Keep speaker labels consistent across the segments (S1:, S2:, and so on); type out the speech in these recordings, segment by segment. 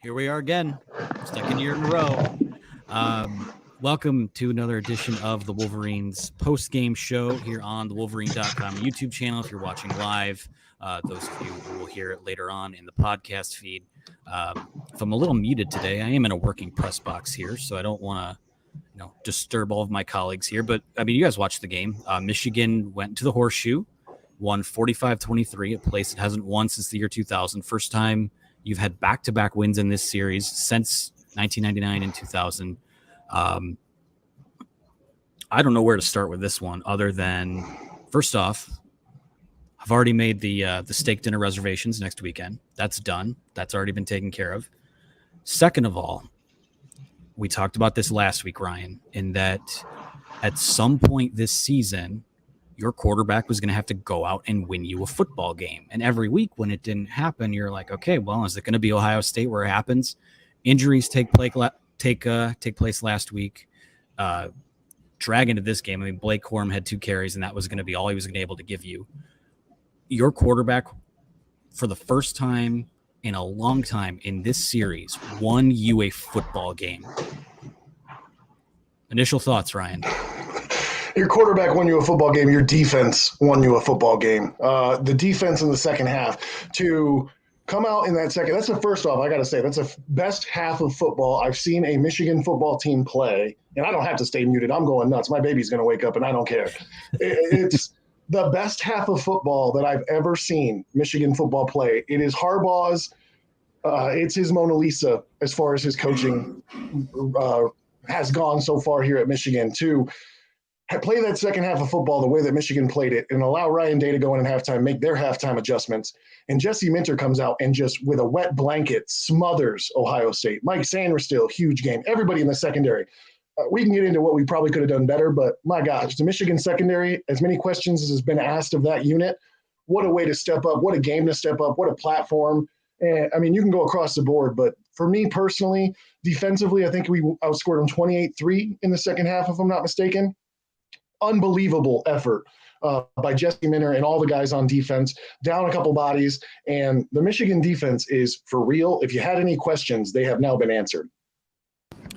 S1: Here we are again, second year in a row. Welcome to another edition of the Wolverines post-game show here on the Wolverine.com YouTube channel. If you're watching live, those of you who will hear it later on in the podcast feed. If I'm a little muted today, I am in a working press box here, so I don't want to disturb all of my colleagues here. But, I mean, you guys watched the game. Michigan went to the Horseshoe, won 45-23, a place that hasn't won since the year 2000. First time you've had back-to-back wins in this series since 1999 and 2000. I don't know where to start with this one other than, first off, I've already made the steak dinner reservations next weekend. That's done. That's already been taken care of. Second of all, we talked about this last week, Ryan, in that at some point this season, your quarterback was going to have to go out and win you a football game. And every week when it didn't happen, you're like, okay, well, is it going to be Ohio State where it happens? Injuries take place last week. Drag into this game. I mean, Blake Corum had 2 carries, and that was going to be all he was going to be able to give you. Your quarterback, for the first time in a long time in this series, won you a football game. Initial thoughts, Ryan?
S2: Your quarterback won you a football game. Your defense won you a football game. The defense in the second half to come out in that second. That's the first off, I got to say, that's the best half of football I've seen a Michigan football team play. And I don't have to stay muted. I'm going nuts. My baby's going to wake up and I don't care. It's the best half of football that I've ever seen Michigan football play. It is Harbaugh's. It's his Mona Lisa as far as his coaching has gone so far here at Michigan to play that second half of football the way that Michigan played it and allow Ryan Day to go in at halftime, make their halftime adjustments. And Jesse Minter comes out and just with a wet blanket smothers Ohio State. Mike Sainristil, huge game. Everybody in the secondary. We can get into what we probably could have done better, but my gosh, the Michigan secondary, as many questions as has been asked of that unit, what a way to step up, what a game to step up, what a platform. And I mean, you can go across the board, but for me personally, defensively, I think we outscored them 28-3 in the second half, if I'm not mistaken. Unbelievable effort by Jesse Minter and all the guys on defense, down a couple bodies. And the Michigan defense is for real. If you had any questions, they have now been answered.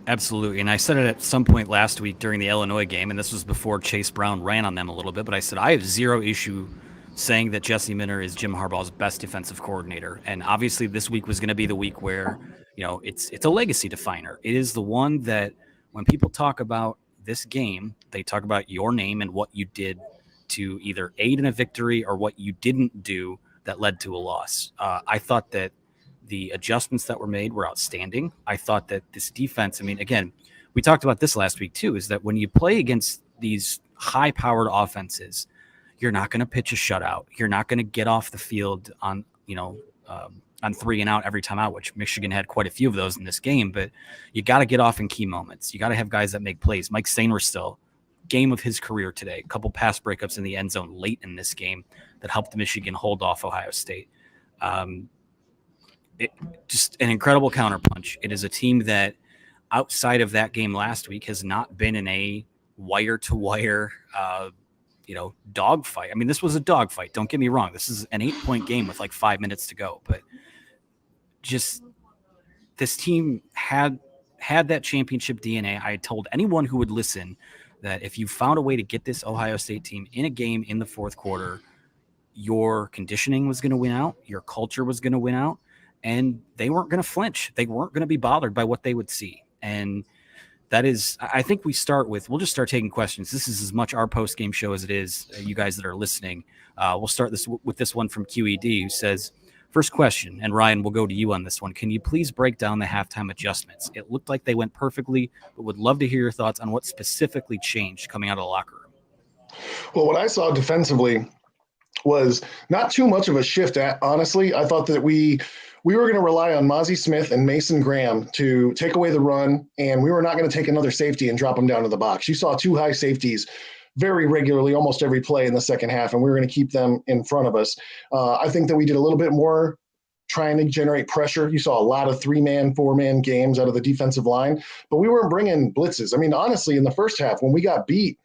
S1: Absolutely. And I said it at some point last week during the Illinois game, and this was before Chase Brown ran on them a little bit, but I said I have zero issue saying that Jesse Minter is Jim Harbaugh's best defensive coordinator. And obviously this week was going to be the week where, it's a legacy definer. It is the one that when people talk about this game, they talk about your name and what you did to either aid in a victory or what you didn't do that led to a loss. I thought that the adjustments that were made were outstanding. I thought that this defense, I mean, again, we talked about this last week too, is that when you play against these high-powered offenses, you're not going to pitch a shutout. You're not going to get off the field on 3 and out every time out, which Michigan had quite a few of those in this game, but you got to get off in key moments. You got to have guys that make plays. Mike Sainristil, game of his career today, a couple pass breakups in the end zone late in this game that helped Michigan hold off Ohio State. Just an incredible counterpunch. It is a team that outside of that game last week has not been in a wire-to-wire dogfight. I mean, this was a dogfight. Don't get me wrong. This is an 8-point game with like 5 minutes to go, but just this team had that championship DNA. I told anyone who would listen that if you found a way to get this Ohio State team in a game in the fourth quarter, your conditioning was going to win out, your culture was going to win out, and they weren't going to flinch. They weren't going to be bothered by what they would see. And that is, I think we'll just start taking questions. This is as much our post-game show as it is you guys that are listening. We'll start with this one from QED who says, first question, and Ryan, we'll go to you on this one. Can you please break down the halftime adjustments? It looked like they went perfectly, but would love to hear your thoughts on what specifically changed coming out of the locker room.
S2: Well, what I saw defensively was not too much of a shift. Honestly, I thought that we were going to rely on Mozzie Smith and Mason Graham to take away the run, and we were not going to take another safety and drop them down to the box. You saw 2 high safeties very regularly, almost every play in the second half, and we were going to keep them in front of us. I think that we did a little bit more trying to generate pressure. You saw a lot of 3-man, 4-man games out of the defensive line, but we weren't bringing blitzes. I mean, honestly, in the first half, when we got beat,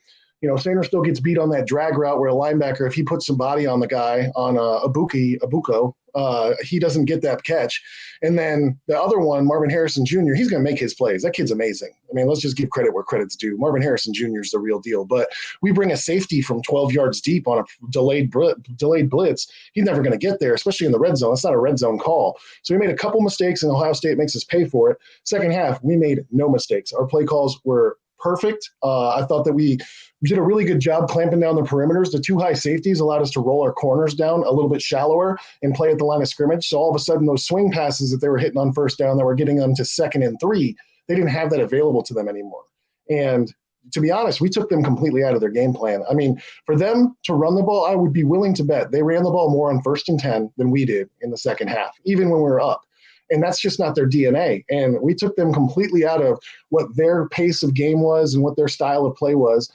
S2: Sainer still gets beat on that drag route where a linebacker, if he puts some body on the guy on Abuko, he doesn't get that catch. And then the other one, Marvin Harrison Jr., he's going to make his plays. That kid's amazing. I mean, let's just give credit where credit's due. Marvin Harrison Jr. is the real deal. But we bring a safety from 12 yards deep on a delayed blitz. He's never going to get there, especially in the red zone. It's not a red zone call. So we made a couple mistakes, and Ohio State makes us pay for it. Second half, we made no mistakes. Our play calls were perfect. I thought that we did a really good job clamping down the perimeters. The two high safeties allowed us to roll our corners down a little bit shallower and play at the line of scrimmage. So all of a sudden, those swing passes that they were hitting on first down that were getting them to 2nd and 3, they didn't have that available to them anymore. And to be honest, we took them completely out of their game plan. I mean, for them to run the ball, I would be willing to bet they ran the ball more on 1st and 10 than we did in the second half, even when we were up. And that's just not their DNA. And we took them completely out of what their pace of game was and what their style of play was,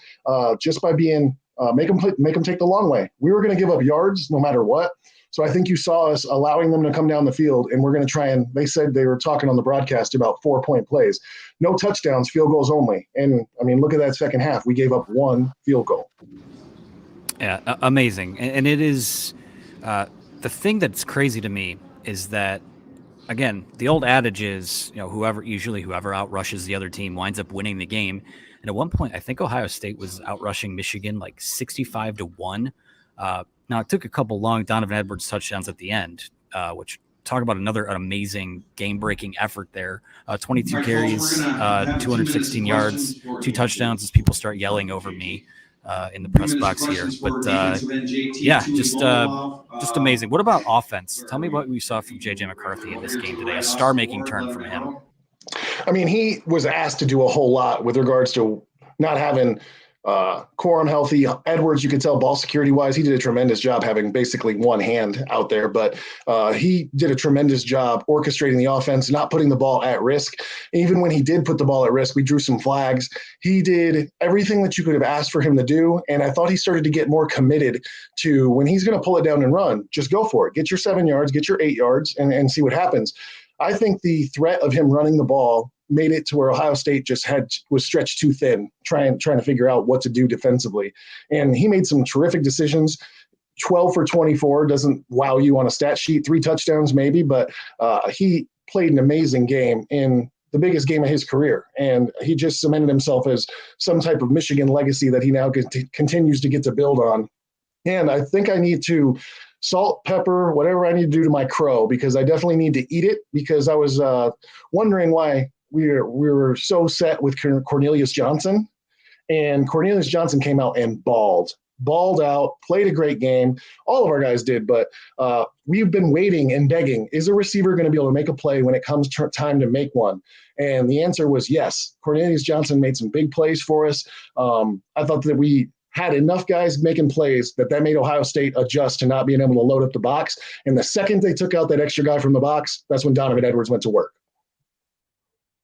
S2: just by being make them take the long way. We were going to give up yards no matter what. So I think you saw us allowing them to come down the field, and we're going to try and – they said they were talking on the broadcast about 4-point plays. No touchdowns, field goals only. And, I mean, look at that second half. We gave up 1 field goal.
S1: Yeah, amazing. And it is the thing that's crazy to me is that, again, the old adage is, whoever outrushes the other team winds up winning the game. And at one point, I think Ohio State was outrushing Michigan like 65-1. Now, it took a couple long Donovan Edwards touchdowns at the end, which talk about an amazing game-breaking effort there. 22 carries, 216 yards, 2 touchdowns as people start yelling over me in the press box here. But, just amazing. What about offense? Tell me what we saw from J.J. McCarthy in this game today, a star-making turn from him.
S2: I mean, he was asked to do a whole lot with regards to not having Corum healthy. Edwards, you could tell ball security-wise, he did a tremendous job having basically one hand out there, but he did a tremendous job orchestrating the offense, not putting the ball at risk. Even when he did put the ball at risk, we drew some flags. He did everything that you could have asked for him to do, and I thought he started to get more committed to when he's going to pull it down and run, just go for it. Get your 7 yards, get your 8 yards, and see what happens. I think the threat of him running the ball made it to where Ohio State just was stretched too thin, trying to figure out what to do defensively. And he made some terrific decisions. 12 for 24 doesn't wow you on a stat sheet. 3 touchdowns maybe, but he played an amazing game in the biggest game of his career. And he just cemented himself as some type of Michigan legacy that he now continues to get to build on. And I think I need to salt, pepper, whatever I need to do to my crow, because I definitely need to eat it, because I was wondering why we were so set with Cornelius Johnson. And Cornelius Johnson came out and balled out, played a great game. All of our guys did, but we've been waiting and begging, is a receiver going to be able to make a play when it comes time to make one? And the answer was yes. Cornelius Johnson made some big plays for us. I thought that we had enough guys making plays that made Ohio State adjust to not being able to load up the box. And the second they took out that extra guy from the box, that's when Donovan Edwards went to work.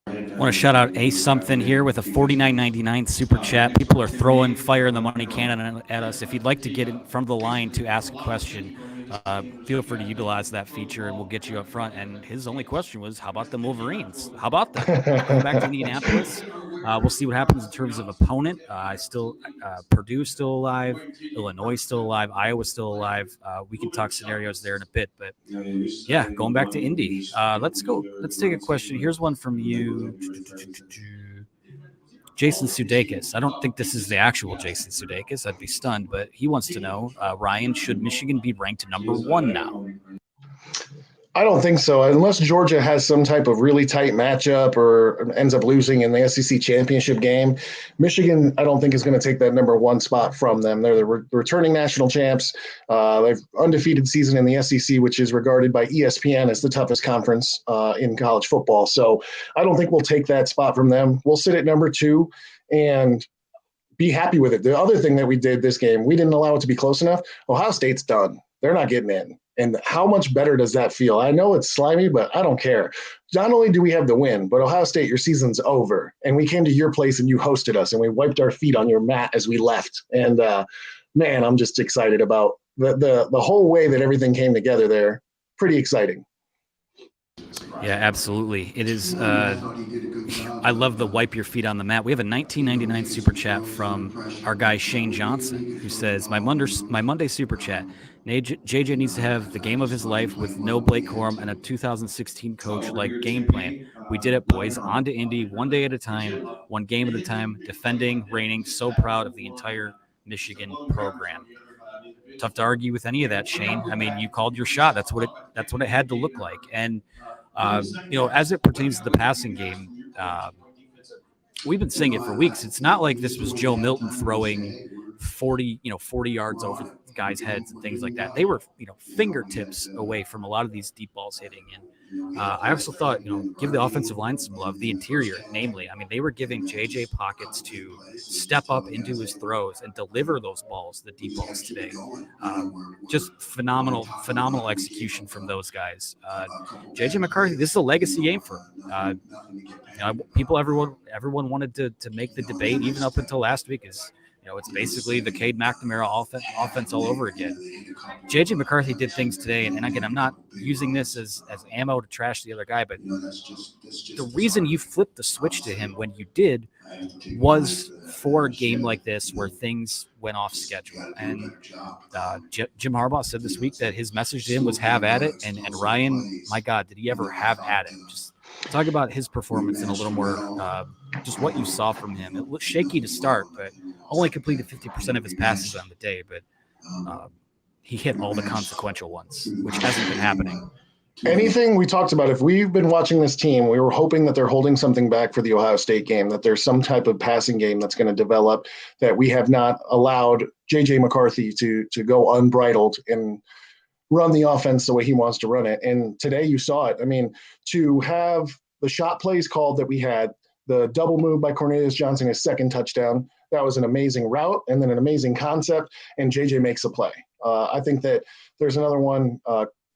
S1: I want to shout out Ace Something here with a $49.99 super chat. People are throwing fire in the money cannon at us. If you'd like to get in front of the line to ask a question, feel free to utilize that feature, and we'll get you up front. And his only question was, how about the Wolverines? How about them? Going back to Indianapolis. We'll see what happens in terms of opponent. Purdue's still alive. Illinois still alive. Iowa's still alive. We can talk scenarios there in a bit. But, yeah, going back to Indy. Let's go. Let's take a question. Here's one from you. Jason Sudeikis. I don't think this is the actual Jason Sudeikis. I'd be stunned, but he wants to know, Ryan, should Michigan be ranked number 1 now?
S2: I don't think so, unless Georgia has some type of really tight matchup or ends up losing in the SEC championship game. Michigan, I don't think, is going to take that number 1 spot from them. They're the returning national champs. They've undefeated season in the SEC, which is regarded by ESPN as the toughest conference in college football. So I don't think we'll take that spot from them. We'll sit at number 2 and be happy with it. The other thing that we did this game, we didn't allow it to be close enough. Ohio State's done. They're not getting in. And how much better does that feel? I know it's slimy, but I don't care. Not only do we have the win, but Ohio State, your season's over. And we came to your place and you hosted us, and we wiped our feet on your mat as we left. And, man, I'm just excited about the whole way that everything came together there. Pretty exciting.
S1: Yeah, absolutely. It is. I love the wipe your feet on the mat. We have a 1999 super chat from our guy Shane Johnson, who says, my Monday super chat. JJ needs to have the game of his life with no Blake Corum and a 2016 coach like game plan. We did it, boys. On to Indy, one day at a time, one game at a time, defending, reigning. So proud of the entire Michigan program. Tough to argue with any of that, Shane. I mean, you called your shot. That's what it had to look like. And as it pertains to the passing game, we've been saying it for weeks. It's not like this was Joe Milton throwing 40 yards over guys' heads and things like that. They were, fingertips away from a lot of these deep balls hitting. And I also thought, give the offensive line some love, the interior, namely. I mean, they were giving JJ pockets to step up into his throws and deliver those balls, the deep balls today. Just phenomenal execution from those guys. JJ McCarthy, this is a legacy game for him. Everyone wanted to make the debate even up until last week. It's basically the Cade McNamara offense all over again. JJ McCarthy did things today, and again, I'm not using this as ammo to trash the other guy, but the reason you flipped the switch to him when you did was for a game like this where things went off schedule. And Jim Harbaugh said this week that his message to him was have at it. And Ryan, my God, did he ever have at it? Just talk about his performance in a little more, just what you saw from him. It looked shaky to start, but only completed 50% of his passes on the day. But he hit all the consequential ones, which hasn't been happening.
S2: Anything we talked about, if we've been watching this team, we were hoping that they're holding something back for the Ohio State game, that there's some type of passing game that's going to develop, that we have not allowed JJ McCarthy to go unbridled and run the offense the way he wants to run it. And today you saw it. I mean, to have the shot plays called that we had, the double move by Cornelius Johnson, his second touchdown, that was an amazing route and then an amazing concept, and JJ makes a play. I think that there's another one,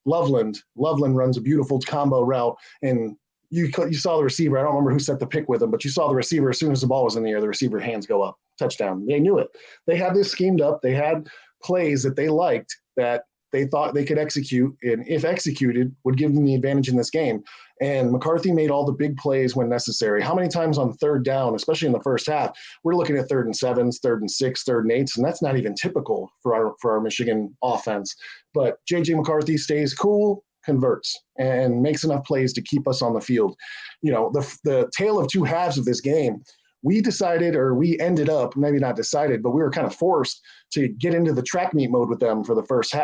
S2: Loveland runs a beautiful combo route, and you saw the receiver. I don't remember who set the pick with him, but you saw the receiver as soon as the ball was in the air, the receiver hands go up, touchdown. They knew it. They had this schemed up. They had plays that they liked that they thought they could execute, and if executed, would give them the advantage in this game. And McCarthy made all the big plays when necessary. How many times on third down, especially in the first half, we're looking at 3rd and 7s, 3rd and 6, 3rd and 8s, and that's not even typical for our Michigan offense. But J.J. McCarthy stays cool, converts, and makes enough plays to keep us on the field. The tale of two halves of this game, we decided, or we ended up, maybe not decided, but we were kind of forced to get into the track meet mode with them for the first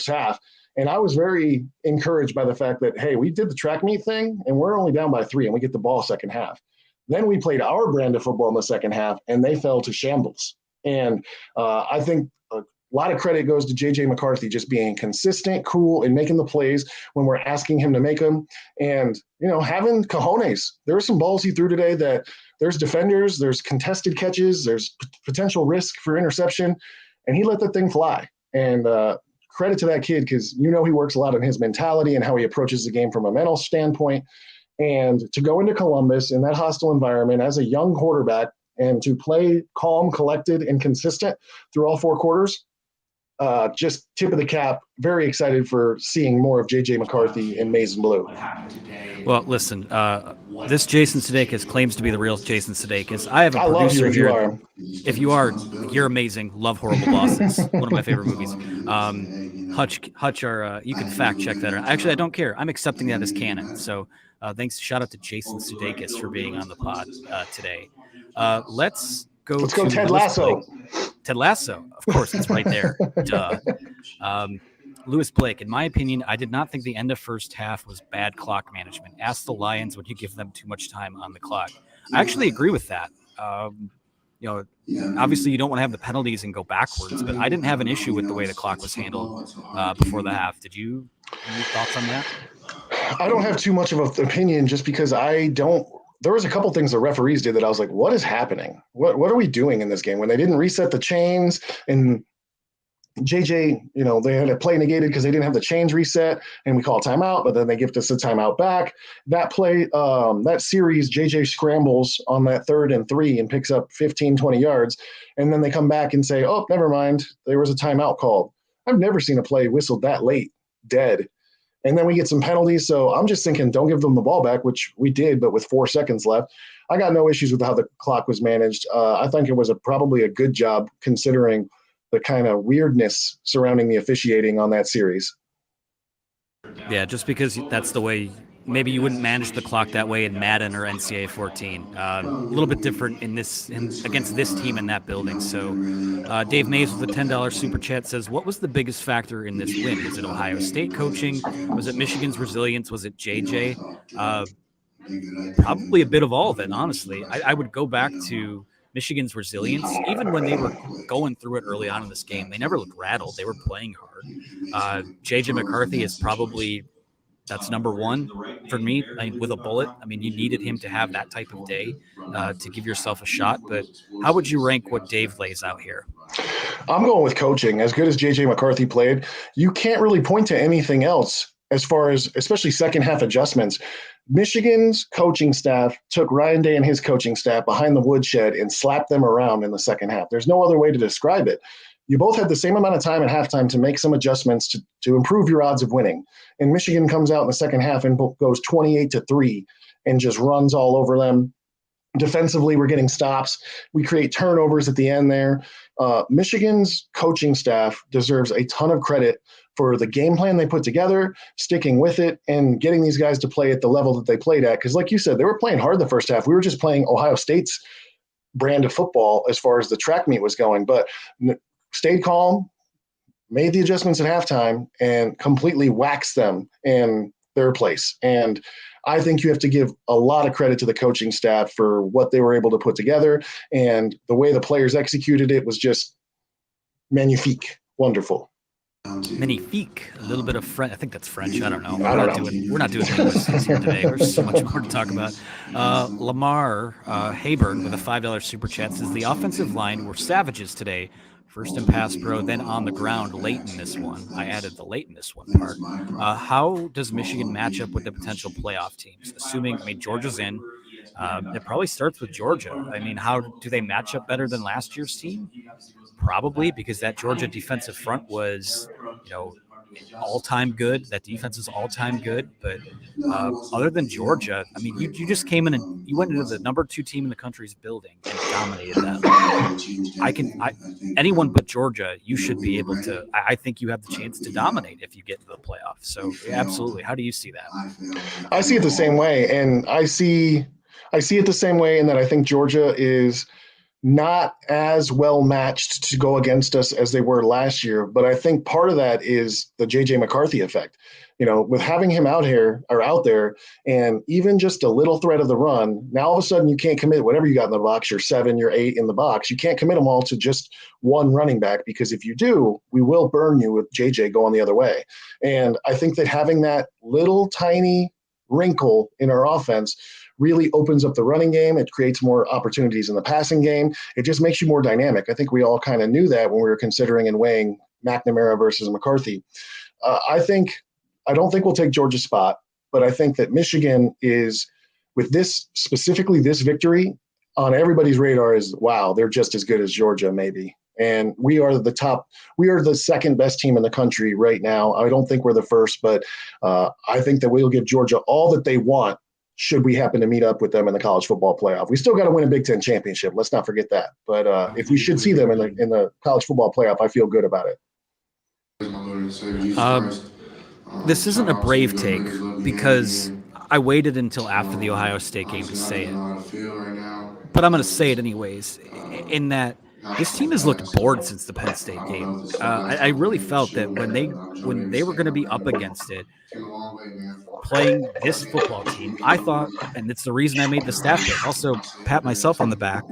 S2: half. And I was very encouraged by the fact that, hey, we did the track meet thing and we're only down by 3 and we get the ball second half. Then we played our brand of football in the second half and they fell to shambles. And I think a lot of credit goes to J.J. McCarthy just being consistent, cool, and making the plays when we're asking him to make them. And, having cojones. There were some balls he threw today that there's defenders, there's contested catches, there's potential risk for interception, and he let that thing fly. And credit to that kid, because he works a lot on his mentality and how he approaches the game from a mental standpoint. And to go into Columbus in that hostile environment as a young quarterback and to play calm, collected, and consistent through all 4 quarters, just tip of the cap. Very excited for seeing more of J.J. McCarthy in maize and blue.
S1: Well, listen, this Jason Sudeikis claims to be the real Jason Sudeikis. I have a producer
S2: love you if
S1: here.
S2: You are.
S1: If you are, you're amazing. Love Horrible Bosses. One of my favorite movies. Hutch, you can fact check that. Actually, I don't care. I'm accepting that as canon. So thanks. Shout out to Jason Sudeikis for being on the pod today. Let's go to
S2: Ted Lasso.
S1: Ted Lasso. Of course, it's right there. Duh. Lewis Blake, in my opinion, I did not think the end of first half was bad clock management. Ask the Lions, would you give them too much time on the clock? I actually agree with that. Obviously you don't want to have the penalties and go backwards, but I didn't have an issue with the way the clock was handled before the half. Did you? Any thoughts on that?
S2: I don't have too much of an opinion just because there was a couple things the referees did that I was like, what is happening? What are we doing in this game? When they didn't reset the chains and JJ, they had a play negated because they didn't have the chains reset and we call a timeout, but then they give us a timeout back. That play, that series, JJ scrambles on that 3rd and 3 and picks up 15, 20 yards. And then they come back and say, oh, never mind. There was a timeout called. I've never seen a play whistled that late, dead. And then we get some penalties. So I'm just thinking, don't give them the ball back, which we did, but with 4 seconds left. I got no issues with how the clock was managed. I think it was probably a good job considering the kind of weirdness surrounding the officiating on that series.
S1: Yeah, just because that's the way. Maybe you wouldn't manage the clock that way in Madden or NCAA 14. A little bit different against this team in that building. So, Dave Mays with a $10 super chat says, "What was the biggest factor in this win? Was it Ohio State coaching? Was it Michigan's resilience? Was it JJ? Uh, Probably a bit of all of it. Honestly, I would go back to Michigan's resilience. Even when they were going through it early on in this game, they never looked rattled. They were playing hard. JJ McCarthy is probably that's number one for me. I mean, with a bullet, I mean, you needed him to have that type of day to give yourself a shot. But how would you rank what Dave lays out here?
S2: I'm going with coaching. As good as JJ McCarthy played, you can't really point to anything else as far as especially second half adjustments. Michigan's coaching staff took Ryan Day and his coaching staff behind the woodshed and slapped them around in the second half. There's no other way to describe it. You both had the same amount of time at halftime to make some adjustments to improve your odds of winning. And Michigan comes out in the second half and goes 28-3 and just runs all over them. Defensively, we're getting stops. We create turnovers at the end there. Michigan's coaching staff deserves a ton of credit for the game plan they put together, sticking with it, and getting these guys to play at the level that they played at. Because like you said, they were playing hard the first half. We were just playing Ohio State's brand of football as far as the track meet was going. But stayed calm, made the adjustments at halftime, and completely waxed them in their place. And I think you have to give a lot of credit to the coaching staff for what they were able to put together. And the way the players executed it was just magnifique, wonderful.
S1: Magnifique, a little bit of French. I think that's French. I don't know. We're not doing linguistics here today. There's so much more to talk about. Lamar Hayburn with a $5 super chat says the offensive line were savages today. First in pass pro, then on the ground late in this one. I added the late in this one part. How does Michigan match up with the potential playoff teams? Assuming, Georgia's in. It probably starts with Georgia. I mean, how do they match up better than last year's team? Probably because that Georgia defensive front was, all-time good. That defense is all-time good. But other than Georgia, I mean, you just came in and you went into the number 2 team in the country's building and dominated them. Anyone but Georgia, you should be able to. I think you have the chance to dominate if you get into the playoffs. So absolutely. How do you see that?
S2: I see it the same way, and I see it the same way in that I think Georgia is not as well matched to go against us as they were last year. But I think part of that is the JJ McCarthy effect. With having him out there and even just a little threat of the run, now all of a sudden you can't commit whatever you got in the box, you're 7, you're 8 in the box. You can't commit them all to just one running back, because if you do, we will burn you with JJ going the other way. And I think that having that little tiny wrinkle in our offense really opens up the running game. It creates more opportunities in the passing game. It just makes you more dynamic. I think we all kind of knew that when we were considering and weighing McNamara versus McCarthy. I don't think we'll take Georgia's spot, but I think that Michigan is, with this, specifically this victory, on everybody's radar is, wow, they're just as good as Georgia, maybe. And we are the second best team in the country right now. I don't think we're the first, but I think that we'll give Georgia all that they want should we happen to meet up with them in the college football playoff. We still got to win a Big Ten championship. Let's not forget that. But if we should see them in the college football playoff, I feel good about it.
S1: This isn't a brave take because I waited until after the Ohio State game to say it. But I'm going to say it anyways, in that this team has looked bored since the Penn State game. I really felt that when they were going to be up against it, playing this football team, I thought, and it's the reason I made the staff pick. Also, pat myself on the back.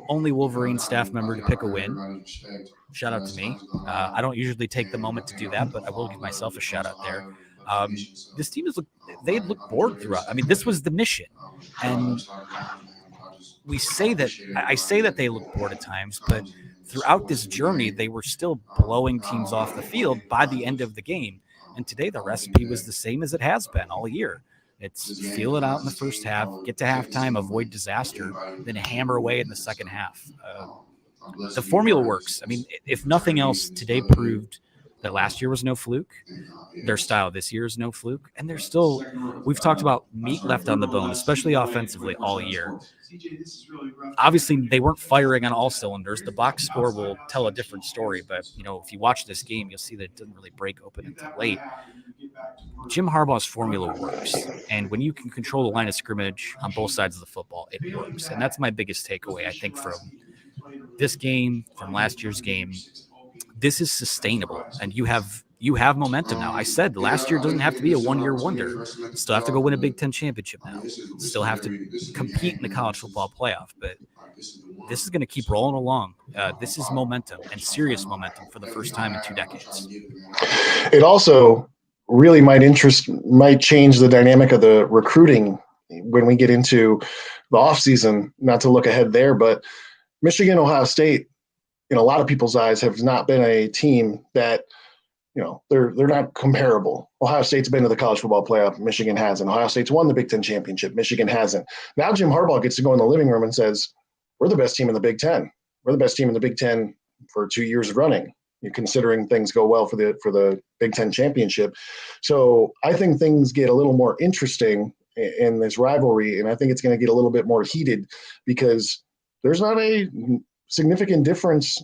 S1: Only Wolverine staff member to pick a win. Shout out to me. I don't usually take the moment to do that, but I will give myself a shout out there. This team they had looked bored throughout. I mean, this was the mission. And I say that they look bored at times, but throughout this journey, they were still blowing teams off the field by the end of the game. And today the recipe was the same as it has been all year. It's feel it out in the first half, get to halftime, avoid disaster, then hammer away in the second half. The formula works. I mean, if nothing else, today proved that last year was no fluke. Their style this year is no fluke. And they're still, we've talked about meat left on the bone, especially offensively all year. Obviously, they weren't firing on all cylinders. The box score will tell a different story, but if you watch this game, you'll see that it didn't really break open until late. Jim Harbaugh's formula works, and when you can control the line of scrimmage on both sides of the football, it works. And that's my biggest takeaway, I think, from this game, from last year's game. This is sustainable, and you have momentum now. I said last year doesn't have to be a one-year wonder. Still have to go win a Big Ten championship now. Still have to compete in the college football playoff, but this is going to keep rolling along. This is momentum, and serious momentum for the first time in 2 decades.
S2: It also really might change the dynamic of the recruiting when we get into the offseason. Not to look ahead there, but Michigan, Ohio State, in a lot of people's eyes, have not been a team that, they're not comparable. Ohio State's been to the college football playoff. Michigan hasn't. Ohio State's won the Big Ten championship. Michigan hasn't. Now Jim Harbaugh gets to go in the living room and says, we're the best team in the Big Ten. We're the best team in the Big Ten for 2 years running, considering things go well for the Big Ten championship. So I think things get a little more interesting in this rivalry, and I think it's going to get a little bit more heated because there's not a significant difference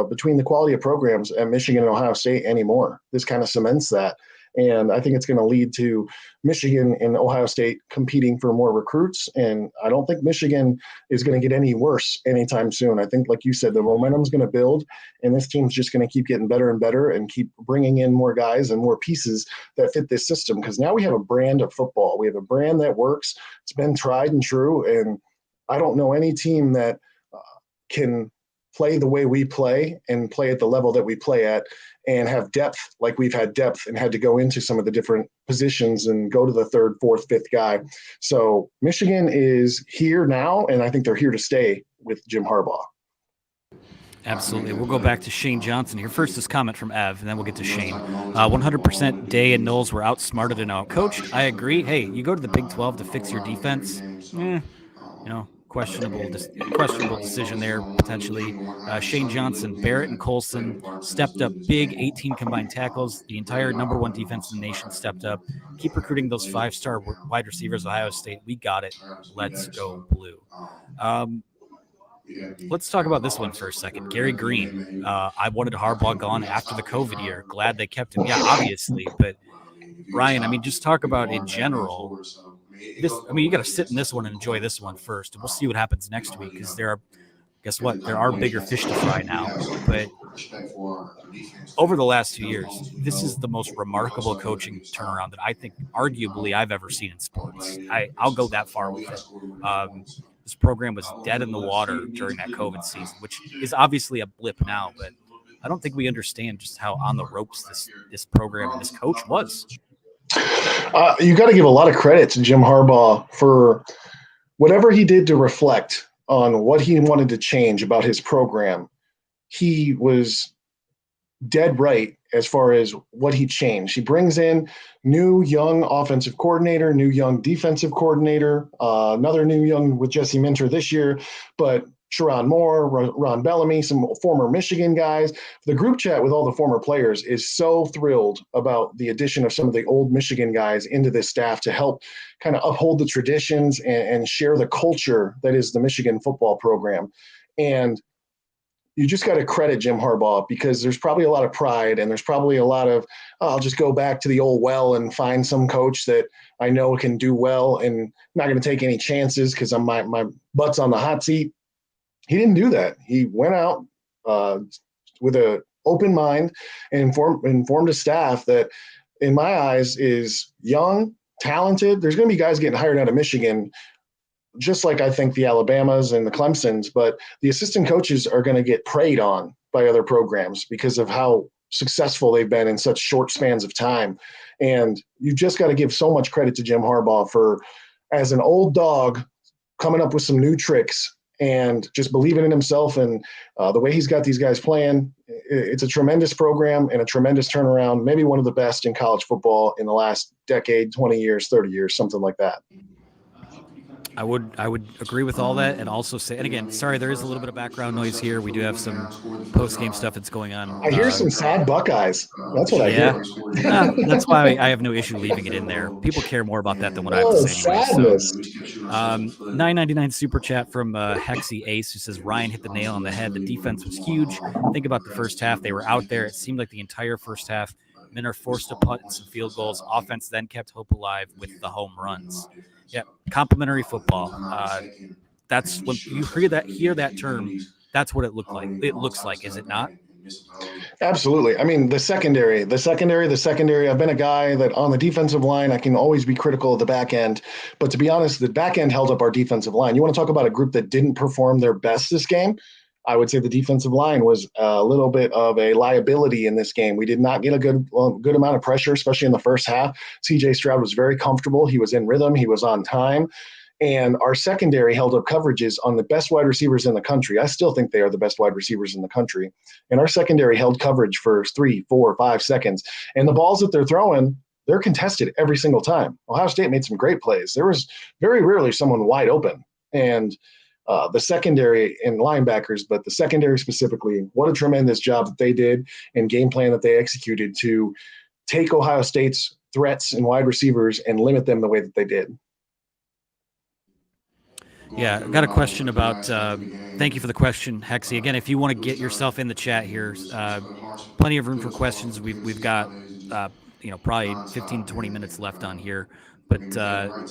S2: between the quality of programs at Michigan and Ohio State anymore. This kind of cements that. And I think it's going to lead to Michigan and Ohio State competing for more recruits. And I don't think Michigan is going to get any worse anytime soon. I think, like you said, the momentum's going to build, and this team's just going to keep getting better and better and keep bringing in more guys and more pieces that fit this system. Because now we have a brand of football. We have a brand that works. It's been tried and true. And I don't know any team that can play the way we play and play at the level that we play at and have depth like we've had depth and had to go into some of the different positions and go to the third, fourth, fifth guy. So Michigan is here now, and I think they're here to stay with Jim Harbaugh.
S1: Absolutely. We'll go back to Shane Johnson here. First, this comment from Ev, and then we'll get to Shane. 100% Day and Knowles were outsmarted and outcoached. I agree. Hey, you go to the Big 12 to fix your defense. Questionable decision there, potentially. Shane Johnson, Barrett and Colson stepped up big, 18 combined tackles. The entire number 1 defense in the nation stepped up. Keep recruiting those 5-star wide receivers, Ohio State. We got it. Let's go blue. Let's talk about this one for a second. Gary Green. I wanted Harbaugh gone after the COVID year. Glad they kept him. Yeah, obviously. But, Ryan, just talk about in general – you got to sit in this one and enjoy this one first, and we'll see what happens next week because guess what? There are bigger fish to fry now. But over the last 2 years, this is the most remarkable coaching turnaround that I think arguably I've ever seen in sports. I'll go that far with it. This program was dead in the water during that COVID season, which is obviously a blip now, but I don't think we understand just how on the ropes this program and this coach was.
S2: You got to give a lot of credit to Jim Harbaugh for whatever he did to reflect on what he wanted to change about his program. He was dead right as far as what he changed. He brings in new young offensive coordinator, new young defensive coordinator, another new young with Jesse Minter this year, but Sharon Moore, Ron Bellamy, some former Michigan guys. The group chat with all the former players is so thrilled about the addition of some of the old Michigan guys into this staff to help kind of uphold the traditions and share the culture that is the Michigan football program. And you just got to credit Jim Harbaugh because there's probably a lot of pride and there's probably a lot of, I'll just go back to the old well and find some coach that I know can do well and not going to take any chances because my butt's on the hot seat. He didn't do that. He went out with an open mind and informed a staff that, in my eyes, is young, talented. There's going to be guys getting hired out of Michigan, just like I think the Alabamas and the Clemsons, but the assistant coaches are going to get preyed on by other programs because of how successful they've been in such short spans of time. And you just got to give so much credit to Jim Harbaugh for, as an old dog, coming up with some new tricks and just believing in himself and the way he's got these guys playing. It's a tremendous program and a tremendous turnaround, maybe one of the best in college football in the last decade, 20 years, 30 years, something like that.
S1: I would agree with all that, and also say, and again, sorry, there is a little bit of background noise here. We do have some post game stuff that's going on.
S2: I hear some sad Buckeyes. That's what I
S1: Yeah,
S2: hear.
S1: that's why I have no issue leaving it in there. People care more about that than what I have to
S2: Oh,
S1: say anyway. So,
S2: sadness.
S1: 9.99 super chat from Hexy Ace, who says Ryan hit the nail on the head. The defense was huge. Think about the first half; they were out there. It seemed like the entire first half. Minner forced a punt and some field goals. Offense then kept hope alive with the home runs. Yeah, complimentary football. That's when you hear that term. That's what it looked like. It looks like, is it not?
S2: Absolutely. I mean, the secondary. I've been a guy that on the defensive line, I can always be critical of the back end. But to be honest, the back end held up our defensive line. You want to talk about a group that didn't perform their best this game? I would say the defensive line was a little bit of a liability in this game. We did not get a good amount of pressure, especially in the first half. CJ Stroud was very comfortable. He was in rhythm. He was on time. And our secondary held up coverages on the best wide receivers in the country. I still think they are the best wide receivers in the country. And our secondary held coverage for 3, 4, 5 seconds. And the balls that they're throwing, they're contested every single time. Ohio State made some great plays. There was very rarely someone wide open. And the secondary and linebackers, but the secondary specifically, what a tremendous job that they did and game plan that they executed to take Ohio State's threats and wide receivers and limit them the way that they did.
S1: Yeah, I got a question about. Thank you for the question, Hexy. Again, if you want to get yourself in the chat here, plenty of room for questions. We've got probably 15 20 minutes left on here. But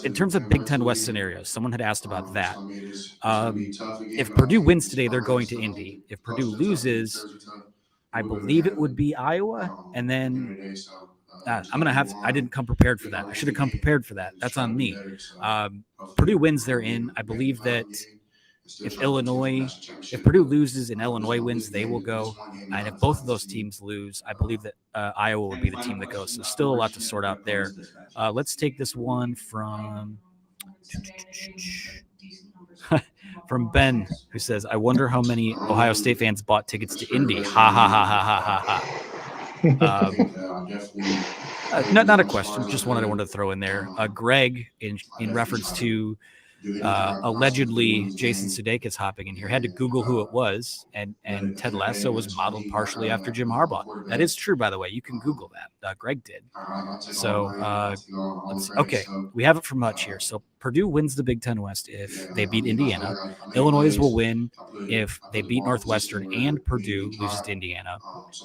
S1: in terms of Big Ten West scenarios, someone had asked about that. If Purdue wins today, they're going to Indy. If Purdue loses, I believe it would be Iowa, and then I'm gonna have to, I didn't come prepared for that. I should have come prepared for that. That's on me. Purdue wins, they're in. I believe that if Purdue loses and Illinois wins, they will go. And if both of those teams lose, I believe that Iowa would be the team that goes. So still a lot to sort out there. Let's take this one from from Ben, who says, "I wonder how many Ohio State fans bought tickets to Indy." Ha ha ha ha ha ha ha. Not a question, just one I wanted to throw in there. Greg, in reference to allegedly Jason Sudeikis hopping in here, had to Google who it was, and Ted Lasso was modeled partially after Jim Harbaugh. That is true, by the way. You can Google that. Greg did. So let's see. Okay, we have it from Hutch here. So Purdue wins the Big Ten West if they beat Indiana. Illinois will win if they beat Northwestern and Purdue loses to Indiana.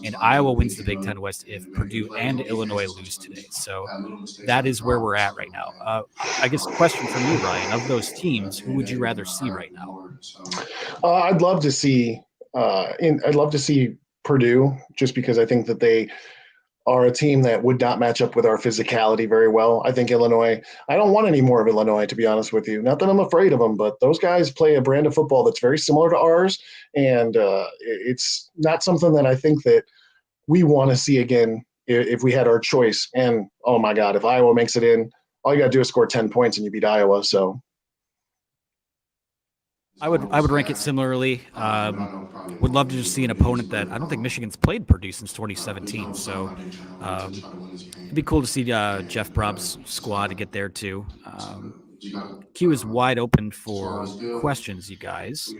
S1: And Iowa wins the Big Ten West if Purdue and Illinois lose today. So that is where we're at right now. I guess question from you, Ryan, of those teams, who would you rather see right now?
S2: I'd love to see Purdue, just because I think that they are a team that would not match up with our physicality very well. I think Illinois, I don't want any more of Illinois, to be honest with you. Not that I'm afraid of them, but those guys play a brand of football that's very similar to ours. And it's not something that I think that we want to see again if we had our choice. And, oh, my God, if Iowa makes it in, all you got to do is score 10 points and you beat Iowa. So
S1: I would rank it similarly. Would love to just see an opponent that I don't think Michigan's played Purdue since 2017. So it'd be cool to see Jeff Prob's squad to get there too. Q is wide open for questions, you guys.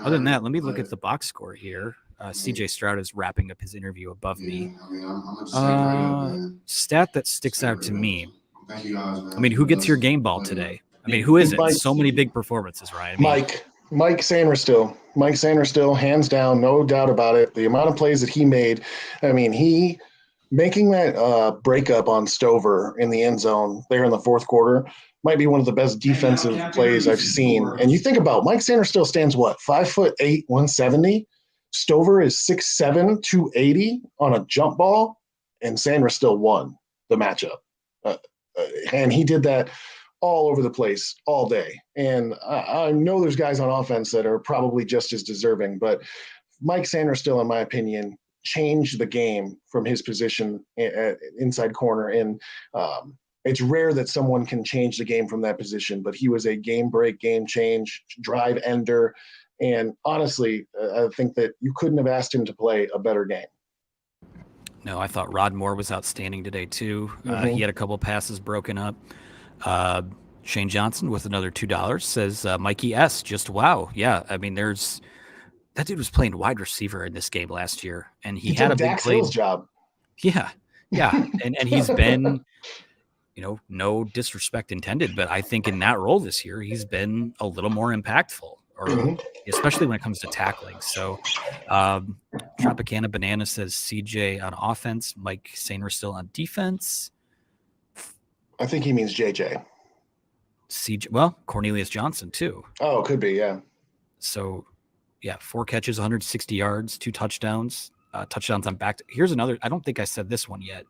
S1: Other than that, let me look at the box score here. CJ Stroud is wrapping up his interview above me. Stat that sticks out to me. I mean, who gets your game ball today? I mean, who is it? So many big performances, Ryan.
S2: Mike Sainristil, hands down, no doubt about it. The amount of plays that he made, I mean, he making that breakup on Stover in the end zone there in the fourth quarter might be one of the best defensive plays I've seen. And you think about Mike Sainristil stands what, 5'8", 170. Stover is 6'7", 280 on a jump ball, and Sainristil won the matchup. And he did that all over the place all day. And I know there's guys on offense that are probably just as deserving, but Mike Sainristil, in my opinion, changed the game from his position at inside corner. And it's rare that someone can change the game from that position, but he was a game break, game change, drive ender. And honestly, I think that you couldn't have asked him to play a better game.
S1: No, I thought Rod Moore was outstanding today too. He had a couple passes broken up. Shane Johnson with another $2 says Mikey S. Just wow. Yeah. I mean, that dude was playing wide receiver in this game last year, and he had
S2: took
S1: a big
S2: Dax
S1: play.
S2: Hill's job.
S1: Yeah. Yeah. And he's been, no disrespect intended, but I think in that role this year, he's been a little more impactful, or especially when it comes to tackling. So, Tropicana Banana says CJ on offense, Mike Sainer still on defense.
S2: I think he means JJ.
S1: CJ, well, Cornelius Johnson too.
S2: Oh, could be, yeah.
S1: So, yeah, 4 catches, 160 yards, 2 touchdowns. Touchdowns on back. Here's another. I don't think I said this one yet.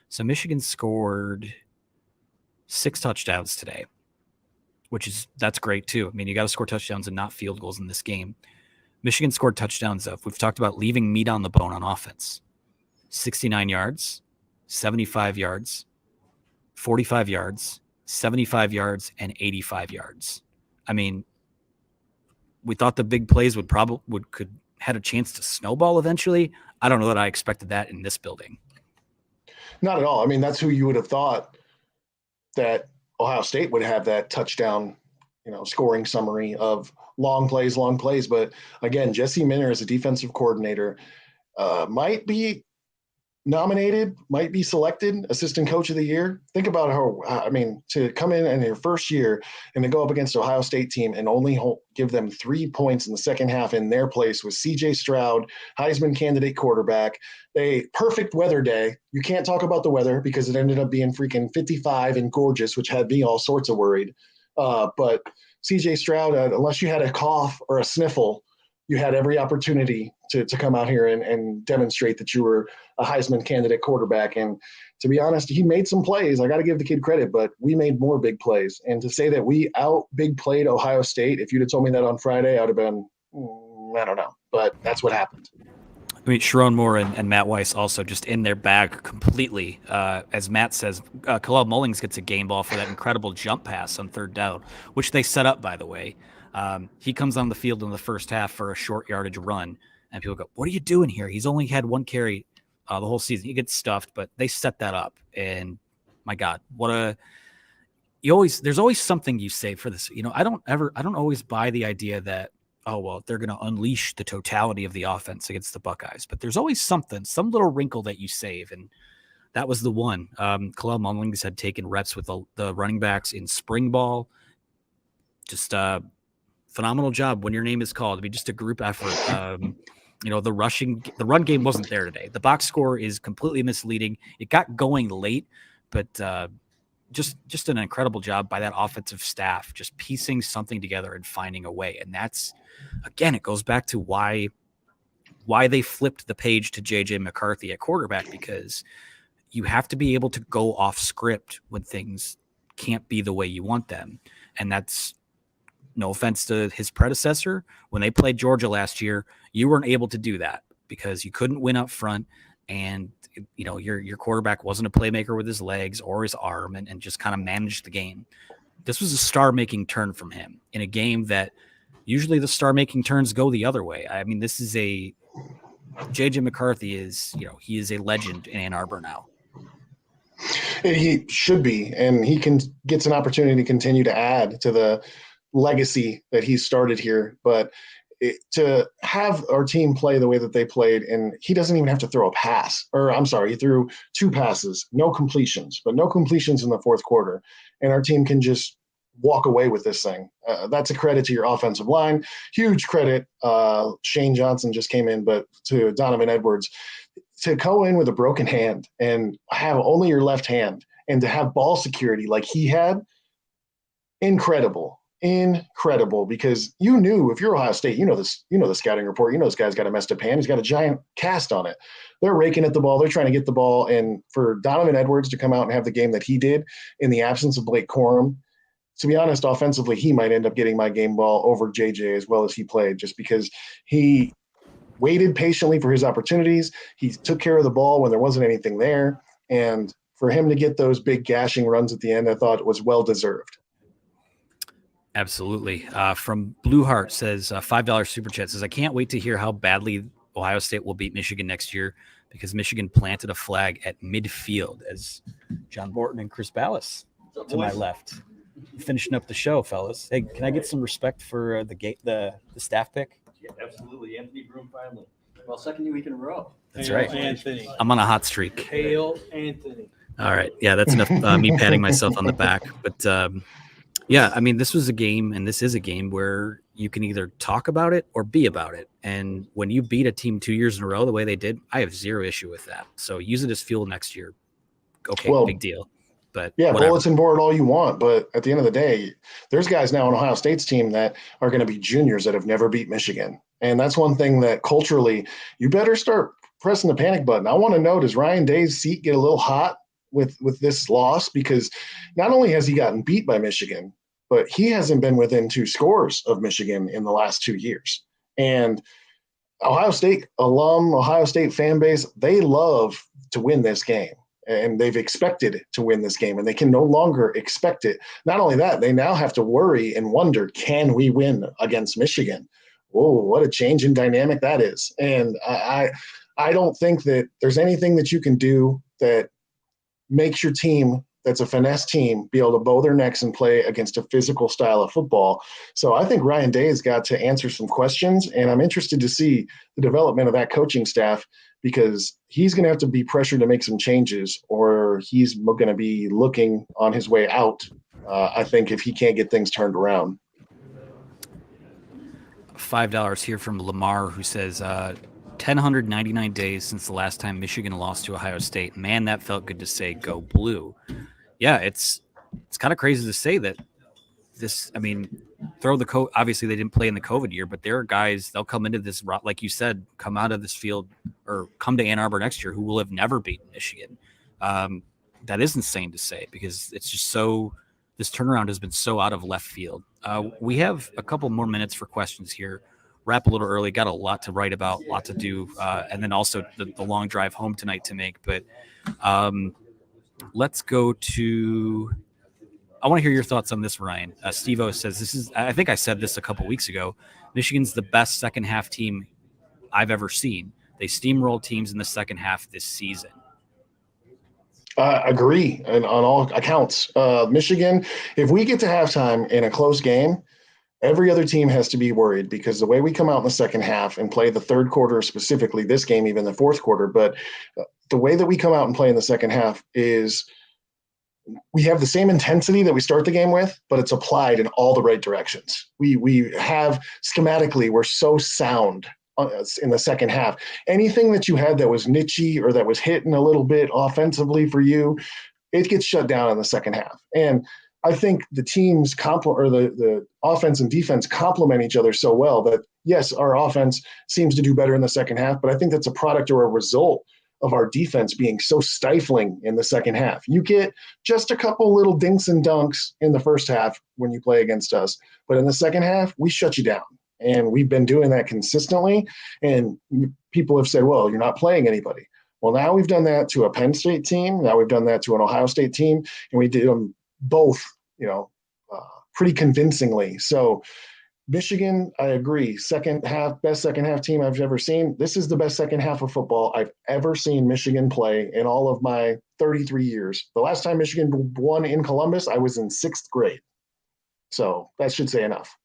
S1: So Michigan scored 6 touchdowns today, that's great too. I mean, you got to score touchdowns and not field goals in this game. Michigan scored touchdowns of, we've talked about leaving meat on the bone on offense. 69 yards, 75 yards, 45 yards, 75 yards, and 85 yards. I mean, we thought the big plays could had a chance to snowball eventually. I don't know that I expected that in this building.
S2: Not at all. I mean, that's who you would have thought that Ohio State would have that touchdown, scoring summary of long plays. But again, Jesse Minter as a defensive coordinator might be nominated, might be selected assistant coach of the year. Think about to come in your first year and to go up against Ohio State team and only give them 3 points in the second half in their place with CJ Stroud, Heisman candidate quarterback, a perfect weather day. You can't talk about the weather because it ended up being freaking 55 and gorgeous, which had me all sorts of worried. But CJ Stroud, unless you had a cough or a sniffle, you had every opportunity to come out here and demonstrate that you were a Heisman candidate quarterback. And to be honest, he made some plays. I got to give the kid credit, but we made more big plays. And to say that we big played Ohio State, if you'd have told me that on Friday, I would have been, I don't know. But that's what happened.
S1: I mean, Sharon Moore and Matt Weiss also just in their bag completely. As Matt says, Khalil Mullings gets a game ball for that incredible jump pass on 3rd down, which they set up, by the way. He comes on the field in the first half for a short yardage run, and people go, "What are you doing here?" He's only had 1 carry the whole season. He gets stuffed, but they set that up. And my God, there's always something you say for this. I don't always buy the idea that, oh, well, they're going to unleash the totality of the offense against the Buckeyes, but there's always some little wrinkle that you save. And that was the one. Khalil Mullings had taken reps with the running backs in spring ball. Just phenomenal job when your name is called. I mean, just a group effort. The run game wasn't there today. The box score is completely misleading. It got going late, but just an incredible job by that offensive staff, just piecing something together and finding a way. And that's, again, it goes back to why they flipped the page to JJ McCarthy at quarterback, because you have to be able to go off script when things can't be the way you want them. And that's, no offense to his predecessor, when they played Georgia last year, you weren't able to do that because you couldn't win up front, and your quarterback wasn't a playmaker with his legs or his arm, and just kind of managed the game. This was a star-making turn from him in a game that usually the star-making turns go the other way. I mean, this is JJ McCarthy is, he is a legend in Ann Arbor now.
S2: He should be, and he gets an opportunity to continue to add to the legacy that he started here. But to have our team play the way that they played, and he doesn't even have to throw a pass, or I'm sorry, he threw 2 passes, no completions in the 4th quarter, and our team can just walk away with this thing. That's a credit to your offensive line. Huge credit. Shane Johnson just came in, but to Donovan Edwards, to go in with a broken hand and have only your left hand, and to have ball security like he had, incredible, because you knew, if you're Ohio State, the scouting report, this guy's got a messed up hand. He's got a giant cast on it. They're raking at the ball. They're trying to get the ball. And for Donovan Edwards to come out and have the game that he did in the absence of Blake Corum, to be honest, offensively, he might end up getting my game ball over JJ as well as he played, just because he waited patiently for his opportunities. He took care of the ball when there wasn't anything there. And for him to get those big gashing runs at the end, I thought was well-deserved.
S1: Absolutely. From Blue Heart says, $5 super chat says, I can't wait to hear how badly Ohio State will beat Michigan next year, because Michigan planted a flag at midfield, as John Borton and Chris Ballas to my left Finishing up the show, fellas. Hey, can I get some respect for the staff pick?
S3: Yeah, absolutely. Anthony Broom finally. Well, second week in a row.
S1: That's
S4: Hail
S1: right.
S4: Anthony.
S1: I'm on a hot streak.
S4: Hail Anthony.
S1: All right. Yeah, that's enough me patting myself on the back. But yeah, I mean, this was a game, and this is a game where you can either talk about it or be about it. And when you beat a team 2 years in a row the way they did, I have zero issue with that. So use it as fuel next year. Okay,
S2: Well,
S1: big deal. But
S2: yeah,
S1: whatever.
S2: bulletin board all you want, but at the end of the day, there's guys now on Ohio State's team that are going to be juniors that have never beat Michigan. And that's one thing that culturally, you better start pressing the panic button. I want to know, does Ryan Day's seat get a little hot with this loss? Because not only has he gotten beat by Michigan, but he hasn't been within 2 scores of Michigan in the last 2 years. And Ohio State alum, Ohio State fan base, they love to win this game. And they've expected to win this game, and they can no longer expect it. Not only that, they now have to worry and wonder, can we win against Michigan? Whoa, what a change in dynamic that is. And I don't think that there's anything that you can do that makes your team that's a finesse team be able to bow their necks and play against a physical style of football. So I think Ryan Day has got to answer some questions, and I'm interested to see the development of that coaching staff, because he's going to have to be pressured to make some changes, or he's going to be looking on his way out, I think, if he can't get things turned around.
S1: $5 here from Lamar, who says 1,099 days since the last time Michigan lost to Ohio State. Man, that felt good to say, go blue. Yeah, it's kind of crazy to say that this, I mean, throw the coat. Obviously, they didn't play in the COVID year, but there are guys, they'll come into this, like you said, come out of this field or come to Ann Arbor next year who will have never beaten Michigan. That is insane to say, because it's just so, this turnaround has been so out of left field. We have a couple more minutes for questions here. Wrap a little early, got a lot to write about, a lot to do, and then also the long drive home tonight to make. But let's go to, I want to hear your thoughts on this, Ryan. Steve-O says, this is, I think I said this a couple weeks ago, Michigan's the best second half team I've ever seen. They steamrolled teams in the second half this season.
S2: Agree, and on all accounts. Michigan, if we get to halftime in a close game, every other team has to be worried, because the way we come out in the second half and play the third quarter, specifically this game, even the fourth quarter, but the way that we come out and play in the second half is we have the same intensity that we start the game with, but it's applied in all the right directions. We have schematically, we're so sound in the second half. Anything that you had that was nichey or that was hitting a little bit offensively for you, it gets shut down in the second half. And I think the teams the offense and defense complement each other so well that, yes, our offense seems to do better in the second half, but I think that's a product or a result of our defense being so stifling in the second half. You get just a couple little dinks and dunks in the first half when you play against us, but in the second half, we shut you down. And we've been doing that consistently. And people have said, well, you're not playing anybody. Well, now we've done that to a Penn State team. Now we've done that to an Ohio State team. And we did them both, pretty convincingly. So Michigan, I agree. Best second half team I've ever seen. This is the best second half of football I've ever seen Michigan play in all of my 33 years. The last time Michigan won in Columbus, I was in 6th grade. So that should say enough.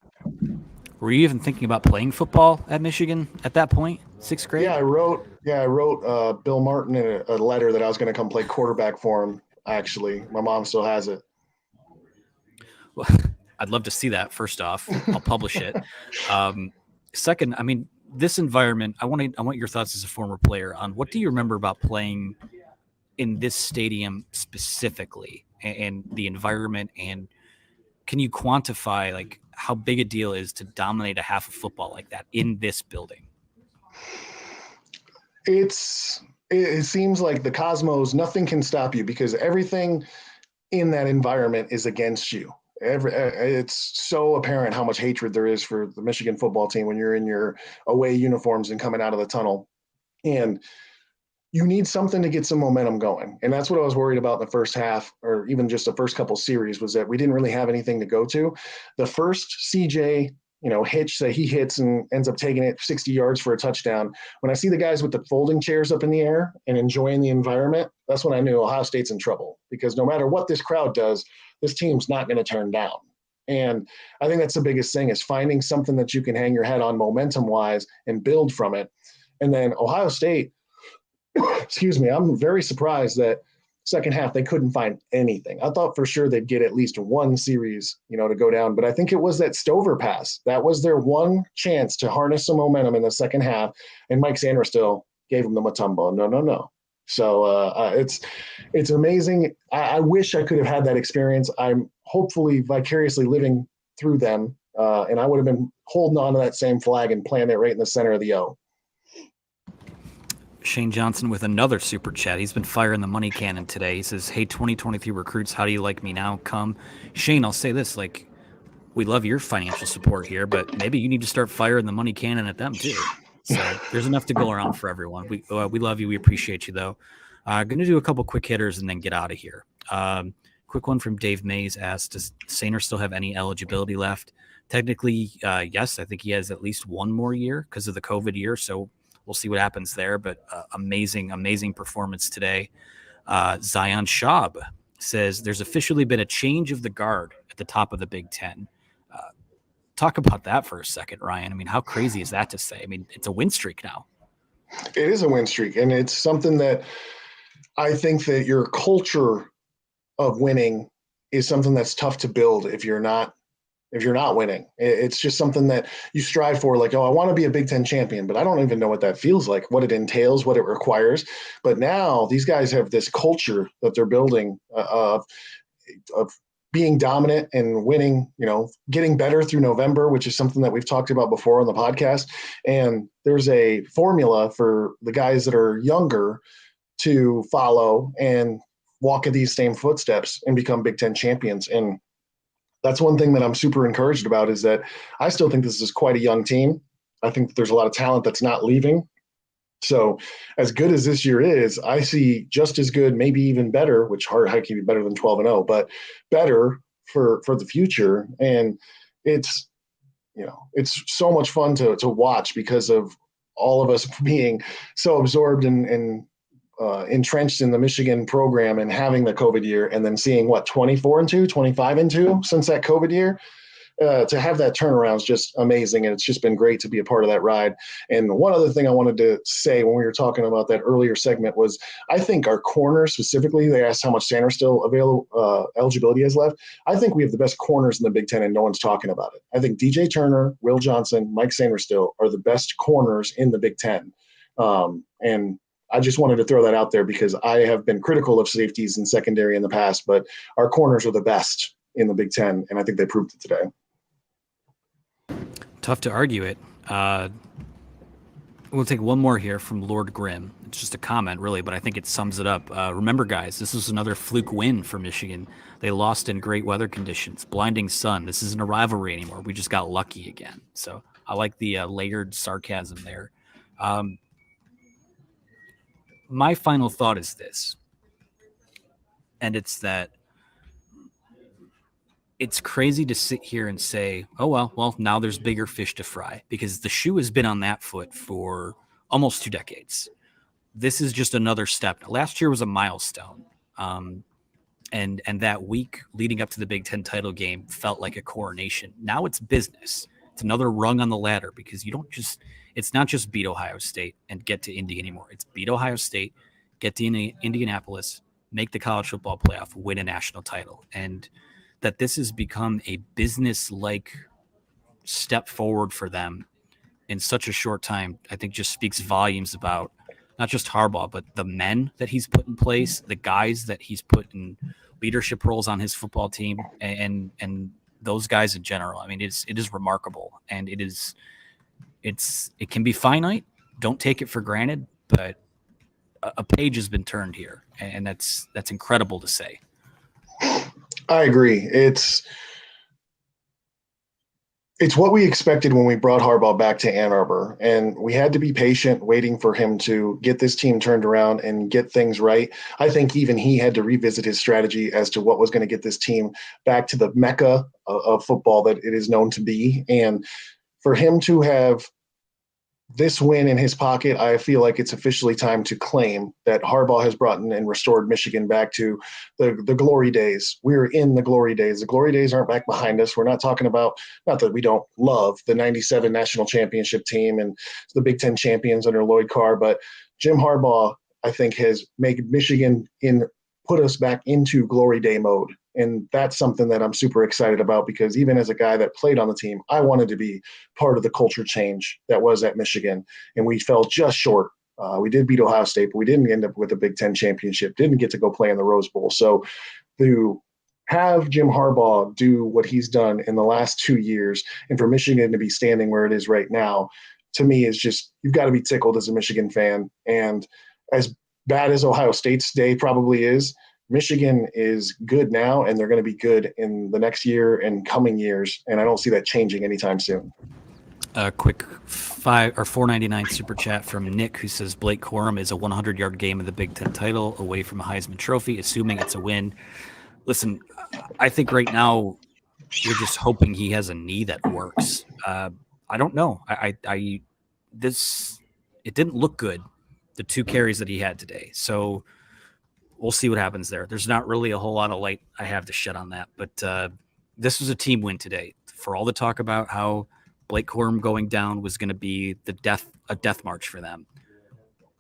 S1: Were you even thinking about playing football at Michigan at that point, 6th grade?
S2: Yeah, I wrote Bill Martin in a letter that I was going to come play quarterback for him. Actually, my mom still has it.
S1: Well, I'd love to see that. First off, I'll publish it. Second, I mean, this environment, I want your thoughts as a former player on what do you remember about playing in this stadium specifically, and the environment, and can you quantify like how big a deal is to dominate a half of football like that in this building?
S2: It seems like the cosmos, nothing can stop you, because everything in that environment is against you. It's so apparent how much hatred there is for the Michigan football team when you're in your away uniforms and coming out of the tunnel. And you need something to get some momentum going. And that's what I was worried about in the first half, or even just the first couple series, was that we didn't really have anything to go to. The first CJ hitch that he hits and ends up taking it 60 yards for a touchdown. When I see the guys with the folding chairs up in the air and enjoying the environment, that's when I knew Ohio State's in trouble, because no matter what this crowd does, this team's not going to turn down. And I think that's the biggest thing, is finding something that you can hang your head on momentum wise and build from it. And then Ohio State, excuse me, I'm very surprised that second half they couldn't find anything. I thought for sure they'd get at least one series, to go down, but I think it was that Stover pass. That was their one chance to harness some momentum in the second half, and Mike Sanders still gave them the Mutombo. No. So it's amazing. I wish I could have had that experience. I'm hopefully vicariously living through them, and I would have been holding on to that same flag and planting it right in the center of the O.
S1: Shane Johnson with another super chat. He's been firing the money cannon today. He says, "Hey, 2023 recruits, how do you like me now? Come." Shane, I'll say this, we love your financial support here, but maybe you need to start firing the money cannon at them too. So there's enough to go around for everyone. We love you. We appreciate you, though. Going to do a couple quick hitters and then get out of here. Quick one from Dave Mays asked, does Sainer still have any eligibility left? Technically, yes. I think he has at least one more year because of the COVID year. So we'll see what happens there. But amazing performance today. Zion Schaub says there's officially been a change of the guard at the top of the Big Ten. Talk about that for a second, Ryan. I mean, how crazy is that to say? I mean, it's a win streak now.
S2: It is a win streak, and it's something that I think that your culture of winning is something that's tough to build if you're not winning. It's just something that you strive for, I want to be a Big Ten champion, but I don't even know what that feels like, what it entails, what it requires. But now these guys have this culture that they're building of being dominant and winning, getting better through November, which is something that we've talked about before on the podcast. And there's a formula for the guys that are younger to follow and walk in these same footsteps and become Big Ten champions. And that's one thing that I'm super encouraged about, is that I still think this is quite a young team. I think that there's a lot of talent that's not leaving. So as good as this year is, I see just as good, maybe even better, which hard can be better than 12-0, but better for the future. And it's so much fun to watch because of all of us being so absorbed and entrenched in the Michigan program and having the COVID year, and then seeing 24-2, 25-2 since that COVID year. To have that turnaround is just amazing, and it's just been great to be a part of that ride. And one other thing I wanted to say when we were talking about that earlier segment was, I think our corners specifically, they asked how much Sanders still eligibility has left. I think we have the best corners in the Big Ten, and no one's talking about it. I think DJ Turner, Will Johnson, Mike Sanders still are the best corners in the Big Ten. And I just wanted to throw that out there because I have been critical of safeties in secondary in the past, but our corners are the best in the Big Ten, and I think they proved it today.
S1: Tough to argue it. We'll take one more here from Lord Grimm. It's just a comment, really, but I think it sums it up. Remember, guys, this was another fluke win for Michigan. They lost in great weather conditions, blinding sun. This isn't a rivalry anymore. We just got lucky again. So I like the layered sarcasm there. My final thought is this, and it's that it's crazy to sit here and say, oh, well, now there's bigger fish to fry, because the shoe has been on that foot for almost 2 decades. This is just another step. Last year was a milestone. And that week leading up to the Big Ten title game felt like a coronation. Now it's business. It's another rung on the ladder, because it's not just beat Ohio State and get to Indy anymore. It's beat Ohio State, get to Indianapolis, make the college football playoff, win a national title. And that this has become a business-like step forward for them in such a short time, I think just speaks volumes about not just Harbaugh, but the men that he's put in place, the guys that he's put in leadership roles on his football team, and those guys in general. I mean, it is remarkable, and it can be finite. Don't take it for granted, but a page has been turned here, and that's incredible to say.
S2: I agree. It's what we expected when we brought Harbaugh back to Ann Arbor, and we had to be patient waiting for him to get this team turned around and get things right. I think even he had to revisit his strategy as to what was going to get this team back to the mecca of football that it is known to be. And for him to have this win in his pocket, I feel like it's officially time to claim that Harbaugh has brought in and restored Michigan back to the glory days. We're in the glory days. The glory days aren't back behind us. We're not talking about, not that we don't love the 97 national championship team and the Big Ten champions under Lloyd Carr, but Jim Harbaugh, I think, has made Michigan put us back into glory day mode. And that's something that I'm super excited about, because even as a guy that played on the team, I wanted to be part of the culture change that was at Michigan. And we fell just short. We did beat Ohio State, but we didn't end up with a Big Ten championship, didn't get to go play in the Rose Bowl. So to have Jim Harbaugh do what he's done in the last 2 years, and for Michigan to be standing where it is right now, to me is just, you've got to be tickled as a Michigan fan. And as bad as Ohio State's day probably is, Michigan is good now, and they're going to be good in the next year and coming years, and I don't see that changing anytime soon.
S1: A quick $4.99 super chat from Nick, who says Blake Corum is a 100-yard game of the Big Ten title away from a Heisman Trophy, assuming it's a win. Listen, I think right now you're just hoping he has a knee that works. I don't know. It didn't look good, the 2 carries that he had today. So we'll see what happens there. There's not really a whole lot of light I have to shed on that, but this was a team win today. For all the talk about how Blake Corum going down was going to be a death march for them,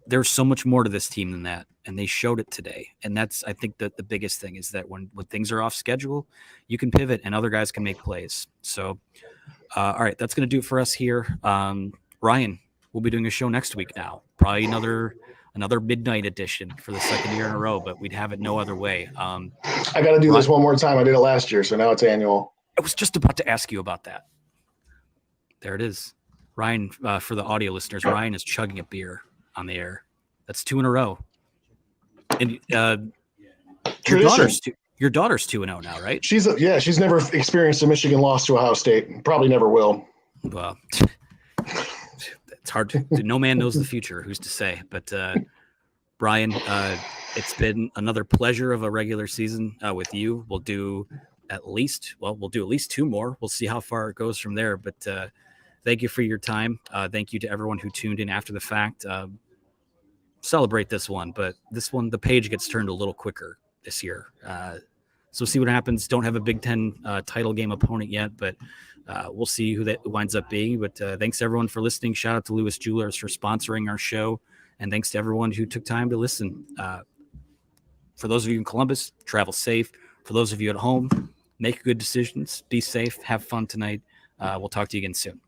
S1: there's so much more to this team than that, and they showed it today. And that's, I think, that the biggest thing is that when things are off schedule, you can pivot and other guys can make plays. So, all right, that's going to do it for us here. Ryan, we'll be doing a show next week now, probably another midnight edition for the second year in a row, but we'd have it no other way.
S2: I got to do this one more time. I did it last year, so now it's annual.
S1: I was just about to ask you about that. There it is. Ryan, for the audio listeners, Ryan is chugging a beer on the air. That's 2 in a row. And your daughter's 2-0 now, right?
S2: She's never experienced a Michigan loss to Ohio State. Probably never will.
S1: Well, it's hard to no man knows the future. Who's to say? But Brian, it's been another pleasure of a regular season with you. We'll do at least 2 more. We'll see how far it goes from there. But thank you for your time. Thank you to everyone who tuned in after the fact. Celebrate this one, but this one, the page gets turned a little quicker this year. So see what happens. Don't have a Big Ten title game opponent yet, but we'll see who that winds up being. But thanks everyone for listening. Shout out to Lewis Jewelers for sponsoring our show. And thanks to everyone who took time to listen. For those of you in Columbus, travel safe. For those of you at home, make good decisions. Be safe. Have fun tonight. We'll talk to you again soon.